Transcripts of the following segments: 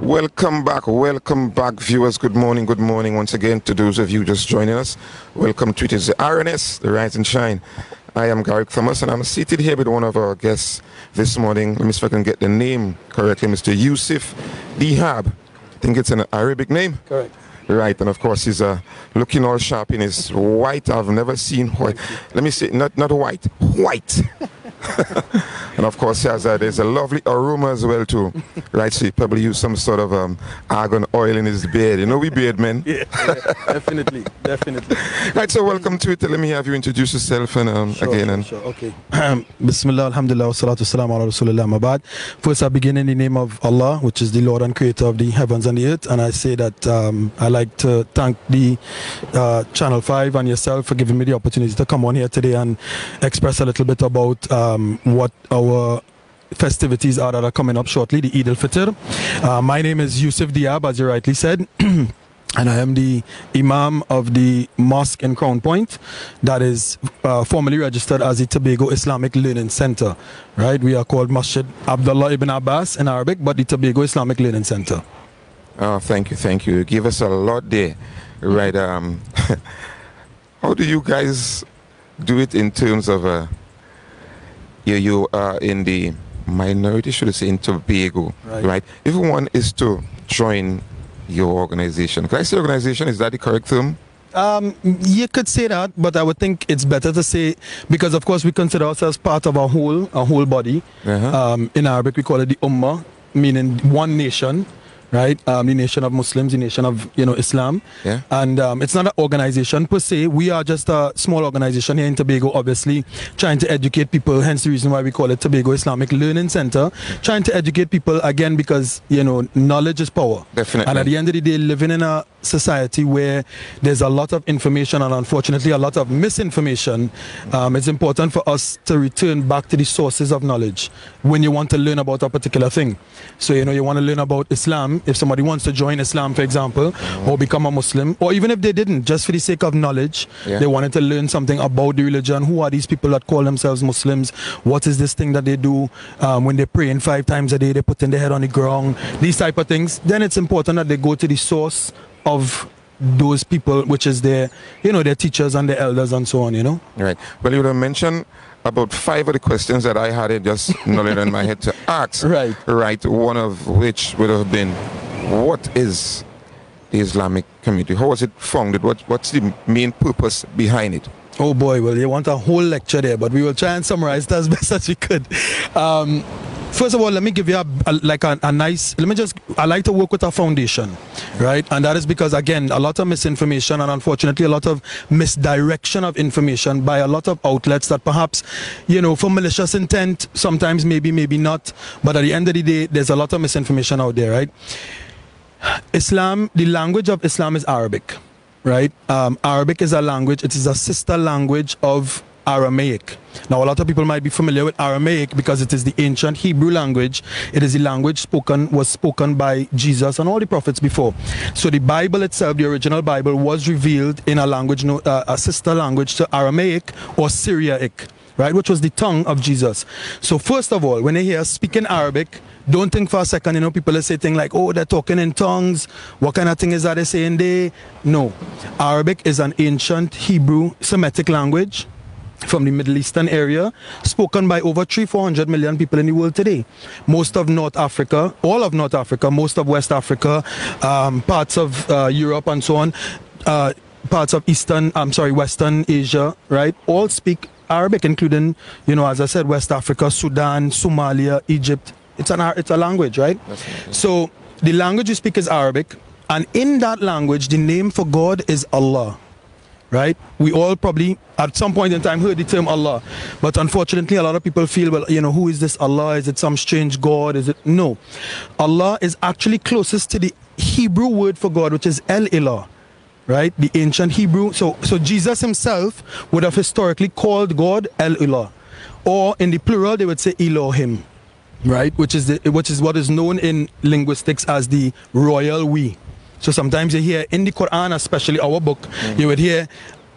Welcome back, viewers. Good morning once again to those of you just joining us. Welcome to it is the RNS, the Rise and Shine. I am Garrick Thomas, and I'm seated here with one of our guests this morning. Let me see if I can get the name correctly, Mr. Yusuf Diab. I think it's an Arabic name. Correct. Right, and of course he's looking all sharp in his white. I've never seen white. Let me say, not white, white. And of course, there's a lovely aroma as well too. Right, so he probably used some sort of argan oil in his beard. You know we beard men. Yeah, definitely. Right, so welcome to it. Let me have you introduce yourself and again. Sure, okay. Bismillah, alhamdulillah, salatu salam ala rasulillah, mabad. First I begin in the name of Allah, which is the Lord and Creator of the heavens and the earth, and I say that I like to thank the Channel 5 and yourself for giving me the opportunity to come on here today and express a little bit about what our festivities are that are coming up shortly, the Eid al-Fitr. My name is Yusuf Diab, as you rightly said. And I am the Imam of the mosque in Crown Point that is formally registered as the Tobago Islamic Learning Centre. Right? We are called Masjid Abdullah ibn Abbaas in Arabic, but the Tobago Islamic Learning Centre. Oh, thank you. You give us a lot there. Right. How do you guys do it in terms of you are in the minority, should I say, in Tobago, right? If one is to join your organization, can I say organization, is that the correct term? You could say that, but I would think it's better to say, because of course we consider ourselves part of a whole body. In Arabic we call it the Ummah, meaning one nation. Right, the nation of Muslims, the nation of Islam, and it's not an organization per se. We are just a small organization here in Tobago, obviously trying to educate people. Hence the reason why we call it Tobago Islamic Learning Centre, trying to educate people again because knowledge is power. Definitely. And at the end of the day, living in a society where there's a lot of information and unfortunately a lot of misinformation, it's important for us to return back to the sources of knowledge when you want to learn about a particular thing. So you want to learn about Islam. If somebody wants to join Islam, for example, or become a Muslim, or even if they didn't, just for the sake of knowledge, they wanted to learn something about the religion. Who are these people that call themselves Muslims? What is this thing that they do when they pray 5 times a day, they put in their head on the ground, these type of things? Then it's important that they go to the source of those people, which is their teachers and their elders and so on, Right. Well, you would have mentioned about 5 of the questions that I had just nodded in my head to ask. Right. One of which would have been, what is the Islamic community? How was it founded? What's the main purpose behind it? Oh boy, well, you want a whole lecture there, but we will try and summarize that as best as we could. First of all, let me give you I like to work with a foundation, right? And that is because, again, a lot of misinformation and unfortunately a lot of misdirection of information by a lot of outlets that perhaps, for malicious intent, sometimes maybe not, but at the end of the day, there's a lot of misinformation out there, right? Islam, the language of Islam is Arabic, right? Arabic is a language, it is a sister language of Aramaic. Now, a lot of people might be familiar with Aramaic because it is the ancient Hebrew language. It is the language was spoken by Jesus and all the prophets before. So the Bible itself, the original Bible, was revealed in a language, a sister language to Aramaic or Syriac, right, which was the tongue of Jesus. So first of all, when you hear speaking Arabic, don't think for a second, people are saying things like, oh, they're talking in tongues. What kind of thing is that they're saying there? No. Arabic is an ancient Hebrew Semitic language from the Middle Eastern area, spoken by over 300-400 million people in the world today. Most of North Africa, all of North Africa, most of West Africa, parts of Europe and so on, parts of Western Asia, right, all speak Arabic, including, as I said, West Africa, Sudan, Somalia, Egypt. It's a language, right? So the language you speak is Arabic, and in that language, the name for God is Allah. Right? We all probably at some point in time heard the term Allah, but unfortunately a lot of people feel, well, who is this Allah? Is it some strange God? Is it? No. Allah is actually closest to the Hebrew word for God, which is El-Ilah, right? The ancient Hebrew. So Jesus himself would have historically called God El-Ilah, or in the plural they would say Elohim, right? Which is what is known in linguistics as the royal we. So sometimes you hear in the Quran, especially our book, you would hear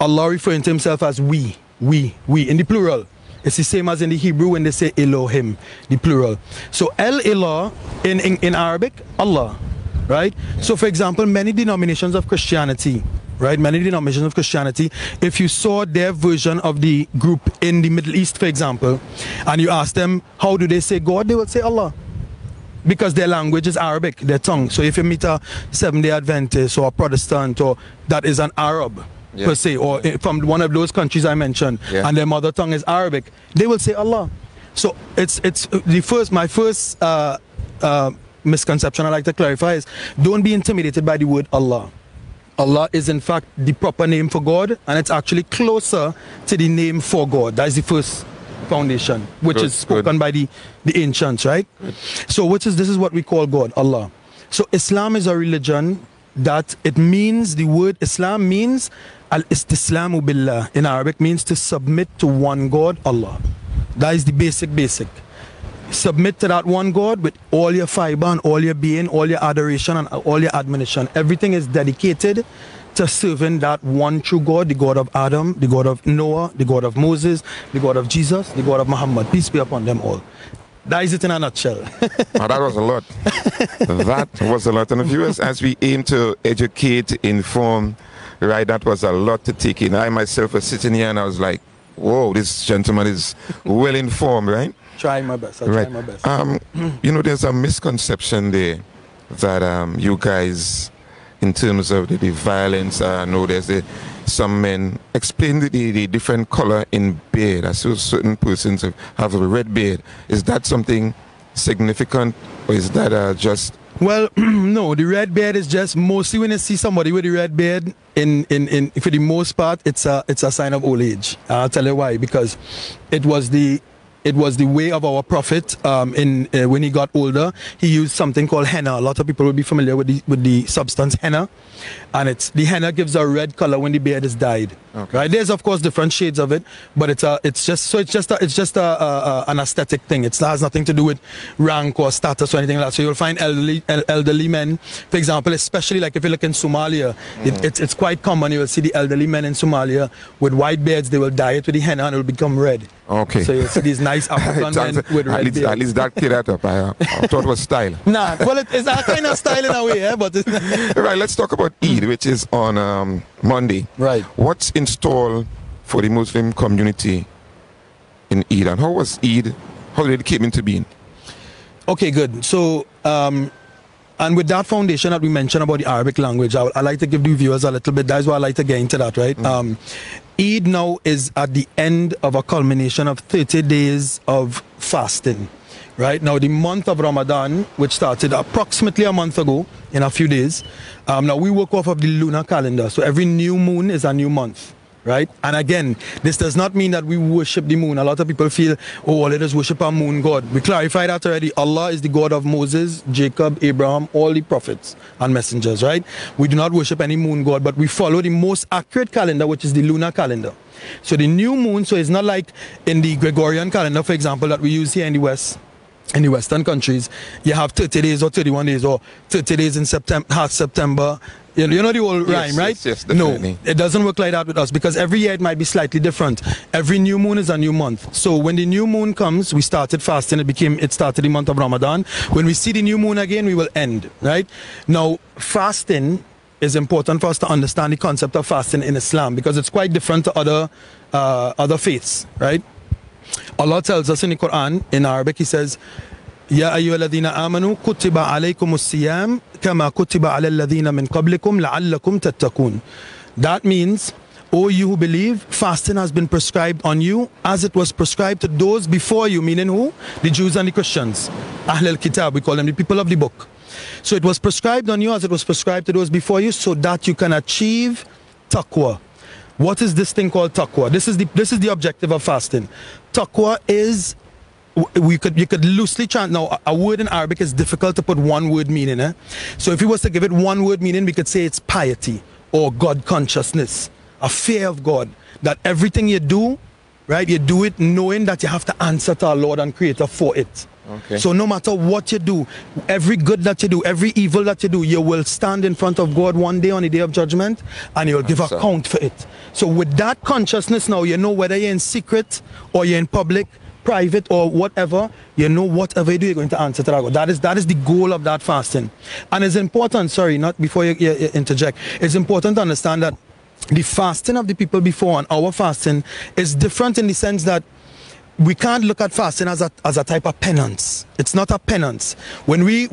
Allah referring to himself as we, in the plural. It's the same as in the Hebrew when they say Elohim, the plural. So El-Ilah in Arabic, Allah. right? So for example, many denominations of Christianity, right? Many denominations of Christianity, if you saw their version of the group in the Middle East, for example, and you ask them, how do they say God? They will say Allah. Because their language is Arabic, their tongue. So if you meet a Seventh-day Adventist or a Protestant, or that is an Arab, per se, or from one of those countries I mentioned, and their mother tongue is Arabic, they will say Allah. So it's my first misconception I like to clarify is, don't be intimidated by the word Allah. Allah is in fact the proper name for God, and it's actually closer to the name for God. That is the first foundation, which is spoken by the ancients, right? So this is what we call God, Allah. So Islam is a religion that it means, the word Islam means al-istislamu billah in Arabic, means to submit to one God, Allah. That is the basic. Submit to that one God with all your fiber and all your being, all your adoration and all your admonition. Everything is dedicated to serving that one true God, the God of Adam, the God of Noah, the God of Moses, the God of Jesus, the God of Muhammad. Peace be upon them all. That is it in a nutshell. That was a lot. That was a lot. And viewers, as we aim to educate, inform, right, that was a lot to take in. I myself was sitting here and I was like, whoa, this gentleman is well informed, right? Try my best. I'll try my best. You know, there's a misconception there that you guys, in terms of the violence, I know there's some men explain the different color in beard. I saw certain persons have a red beard. Is that something significant, or is that just... Well, no, the red beard is just mostly when you see somebody with a red beard, for the most part, it's a sign of old age. I'll tell you why. Because it was the way of our Prophet when he got older. He used something called henna. A lot of people will be familiar with the substance henna, and the henna gives a red color when the beard is dyed. Okay. Right? There's of course different shades of it, but it's just an aesthetic thing. It has nothing to do with rank or status or anything like that. So you'll find elderly men, for example, especially like if you look in Somalia, it's quite common. You will see the elderly men in Somalia with white beards. They will dye it with the henna and it will become red. Okay. So you'll see these nice African men with red beards. At least that cleared that up. I thought it was style. Nah, well, it's a kind of style in a way, yeah, but... Right, let's talk about Eid, which is on Monday. Right. What's in store for the Muslim community in Eid, and how was Eid, how did it came into being? Okay, good. So, and with that foundation that we mentioned about the Arabic language, I like to give the viewers a little bit, that's why I like to get into that, right? Eid now is at the end of a culmination of 30 days of fasting. Right now, the month of Ramadan, which started approximately a month ago, in a few days, now we work off of the lunar calendar. So every new moon is a new month, right? And again, this does not mean that we worship the moon. A lot of people feel, oh, let us worship a moon god. We clarified that already. Allah is the God of Moses, Jacob, Abraham, all the prophets and messengers, right? We do not worship any moon god, but we follow the most accurate calendar, which is the lunar calendar. So the new moon, so it's not like in the Gregorian calendar, for example, that we use here in the West. In the Western countries, you have 30 days or 31 days or 30 days in September, half September. You know the old rhyme, right? Yes, definitely. No, it doesn't work like that with us because every year it might be slightly different. Every new moon is a new month. So when the new moon comes, we started fasting. It started the month of Ramadan. When we see the new moon again, we will end, right? Now, fasting is important for us to understand the concept of fasting in Islam because it's quite different to other faiths, right? Allah tells us in the Quran, in Arabic, He says, Ya ayyuhalladhina amanu kutiba alaykumus siyam kama kutiba ala alladhina min qablikum la'allakum tattaqun. That means, O you who believe, fasting has been prescribed on you as it was prescribed to those before you, meaning who? The Jews and the Christians. Ahl al-Kitab, we call them the people of the book. So it was prescribed on you as it was prescribed to those before you so that you can achieve taqwa. What is this thing called taqwa? This is the objective of fasting. Taqwa is, you could loosely chant. Now, a word in Arabic is difficult to put one word meaning. So if we was to give it one word meaning, we could say it's piety or God consciousness, a fear of God. That everything you do, right, you do it knowing that you have to answer to our Lord and Creator for it. Okay. So no matter what you do, every good that you do, every evil that you do, you will stand in front of God one day on the day of judgment and you'll give account for it. So with that consciousness now, you know whether you're in secret or you're in public, private or whatever, you know, whatever you do, you're going to answer to that God. That is the goal of that fasting. And it's important, sorry, not before you interject, it's important to understand that the fasting of the people before and our fasting is different in the sense that we can't look at fasting as a type of penance. It's not a penance. When we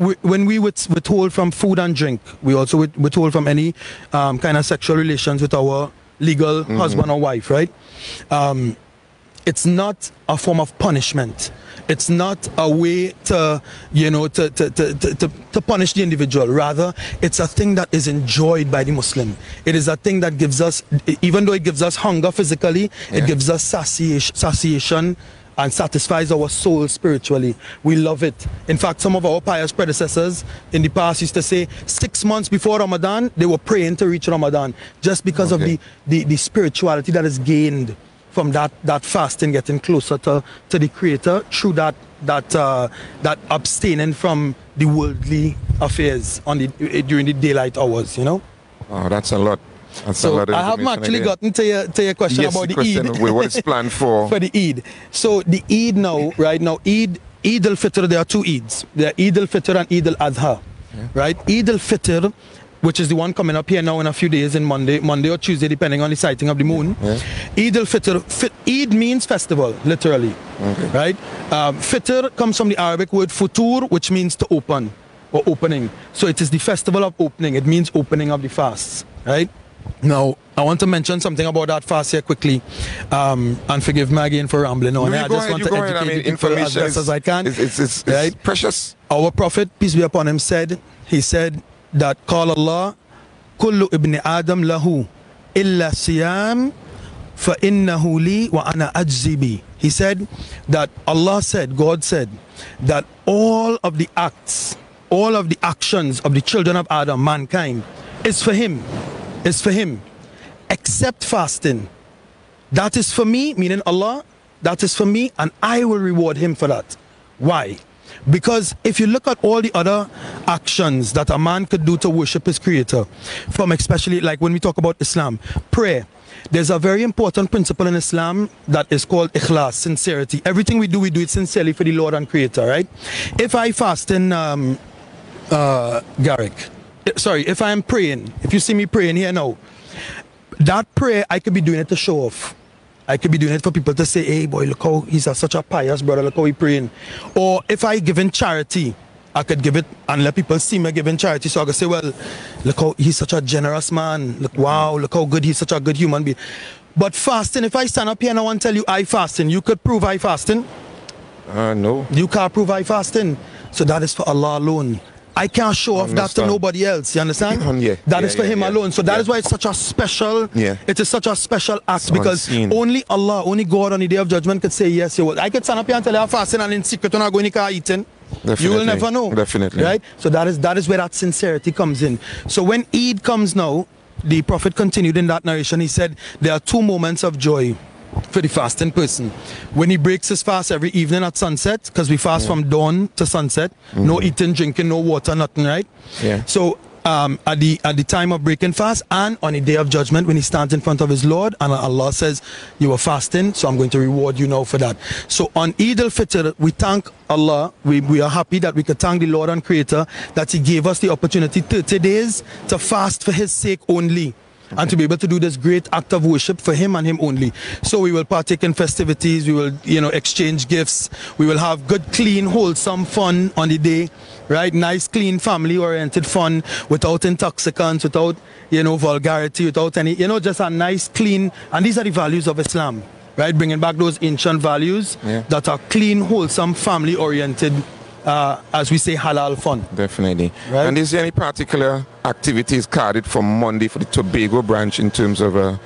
withhold from food and drink, we also withhold from any kind of sexual relations with our legal husband or wife, right? It's not a form of punishment. It's not a way to, you know, to punish the individual. Rather, it's a thing that is enjoyed by the Muslim. It is a thing that gives us, even though it gives us hunger physically, it gives us satiation and satisfies our soul spiritually. We love it. In fact, some of our pious predecessors in the past used to say 6 months before Ramadan, they were praying to reach Ramadan just because of the spirituality that is gained from that fasting, getting closer to the Creator through that abstaining from the worldly affairs during the daylight hours, you know. Oh, that's a lot. So I haven't actually gotten to your question about the Eid. What is planned for the Eid? So the Eid now, right now, Eid al-Fitr, there are two Eids. There are Eid al-Fitr and Eid al-Adha, right? Eid al-Fitr, which is the one coming up here now in a few days, in Monday or Tuesday, depending on the sighting of the moon. Eid al-Fitr, Eid means festival, literally, right? Fitr comes from the Arabic word futur, which means to open or opening. So it is the festival of opening. It means opening of the fasts, right? Now, I want to mention something about that fast here quickly, and forgive me again for rambling on. I just want to educate people as best as I can. It's right? Precious. Our Prophet, peace be upon him, said that قال الله كل ابن آدم له إلا الصيام فإنه لي وأنا أجزي به. He said that God said that all of the acts, all of the actions of the children of Adam, mankind, is for him, except fasting. That is for me, meaning Allah, that is for me, and I will reward him for that. Why? Because if you look at all the other actions that a man could do to worship his Creator, from especially like when we talk about Islam, prayer, there's a very important principle in Islam that is called ikhlas, sincerity. Everything we do it sincerely for the Lord and Creator, right? If I fast in if I'm praying, if you see me praying here now, that prayer, I could be doing it to show off. I could be doing it for people to say, hey boy, look how he's such a pious brother, look how he's praying. Or if I give in charity, I could give it and let people see me giving charity. So I could say, well, look how he's such a generous man. Look, wow, look how good he's such a good human being. But fasting, if I stand up here and I want to tell you I fasting, you could prove I fasting? No. You can't prove I fasting. So that is for Allah alone. I can't show off that to nobody else. You understand? That is for him alone. So that is why it's such a special. It is such a special act because only Allah, only God on the Day of Judgment could say yes. I could stand up here and tell you I'm fasting and in secret you're not going to car eating. You will never know. Definitely. Right? So that is where that sincerity comes in. So when Eid comes now, the Prophet continued in that narration. He said there are two moments of joy for the fasting person. When he breaks his fast every evening at sunset, because we fast from dawn to sunset, no eating, drinking, no water, nothing, right? So at the time of breaking fast and on the Day of Judgment when he stands in front of his Lord and Allah says, you were fasting, so I'm going to reward you now for that. So on Eid al-Fitr, we thank Allah, we are happy that we could thank the Lord and Creator that he gave us the opportunity 30 days to fast for his sake only. And to be able to do this great act of worship for him and him only. So we will partake in festivities, we will, exchange gifts, we will have good, clean, wholesome fun on the day, right? Nice, clean, family-oriented fun without intoxicants, without, vulgarity, without any, just a nice, clean, and these are the values of Islam, right? Bringing back those ancient values that are clean, wholesome, family-oriented, as we say, halal fun. Definitely. Right? And is there any particular activities carded for Monday for the Tobago branch in terms of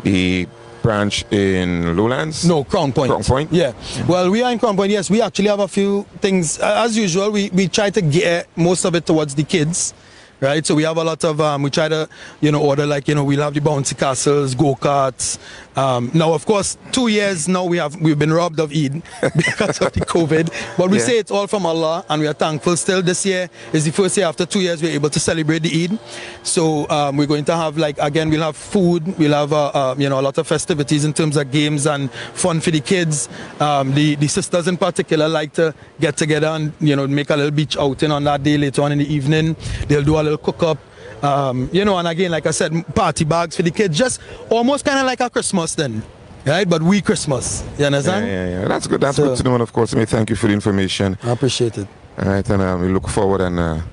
the branch in Lowlands? No, Crown Point. Crown Point? Yeah. Well, we are in Crown Point, yes. We actually have a few things. As usual, we try to gear most of it towards the kids. Right, so we have a lot of, we try to, order we'll have the bouncy castles, go-karts, Now, of course, 2 years now we've been robbed of Eid because of the COVID. But we say it's all from Allah, and we are thankful. Still, this year is the first year after 2 years we're able to celebrate the Eid. So we're going to have, like, again, we'll have food, we'll have a lot of festivities in terms of games and fun for the kids. The sisters in particular like to get together and make a little beach outing on that day later on in the evening. They'll do a little cook up. And again, like I said, party bags for the kids, just almost kind of like a Christmas then, right? But we Christmas, you understand? Yeah. That's good. That's good to know. And of course, thank you for the information. I appreciate it. All right, and we look forward. And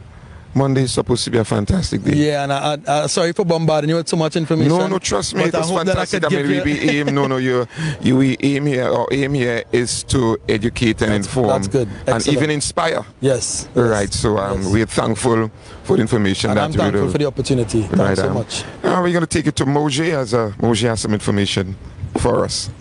Monday is supposed to be a fantastic day. Yeah, and I sorry for bombarding you with so much information. No, trust me, it's fantastic. We aim here is to educate and inform. That's good. Excellent. And even inspire. Yes. Right. So we're thankful for the information. And I'm thankful for the opportunity. Thanks so much. We're going to take it to Mojay as Mojay has some information for us.